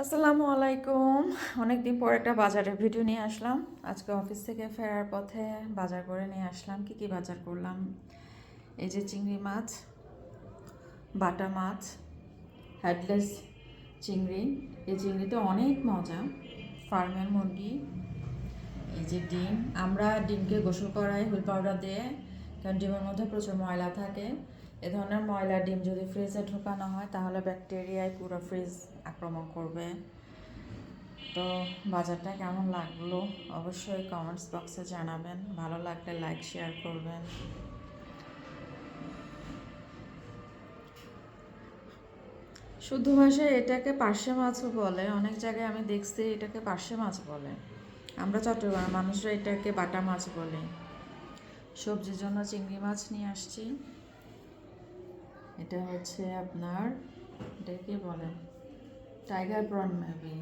আসসালামু আলাইকুম। অনেকদিন পর একটা বাজারের ভিডিও নিয়ে আসলাম। আজকে অফিস থেকে ফেরার পথে বাজার করে নিয়ে আসলাম। কি বাজার করলাম? এই যে চিংড়ি মাছ, বাটা মাছ, হেডলেস চিংড়ি। এই চিংড়িতে অনেক মজা। ফার্মের মুরগি, এই যে ডিম। আমরা ডিমকে গোসল করাই হুইল পাউডার দিয়ে, কারণ ডিমের মধ্যে প্রচুর ময়লা থাকে। এ ধরনের ময়লা ডিম যদি ফ্রিজে ঢোকানো হয় তাহলে ব্যাকটেরিয়ায় পুরো ফ্রিজ আক্রমণ করবে। তো বাজারটা কেমন লাগলো অবশ্যই কমেন্টস বক্সে জানাবেন। ভালো লাগলে লাইক শেয়ার করবেন। শুদ্ধ ভাষায় এটাকে পার্শে মাছও বলে, অনেক জায়গায় আমি দেখছি এটাকে পার্শে মাছ বলে। আমরা চট্টগ্রাম মানুষরা এটাকে বাটা মাছ বলি। সবজির জন্য চিংড়ি মাছ নিয়ে আসছি। এটা হচ্ছে আপনার, এটা কি বলে, টাইগার প্রন মেবি।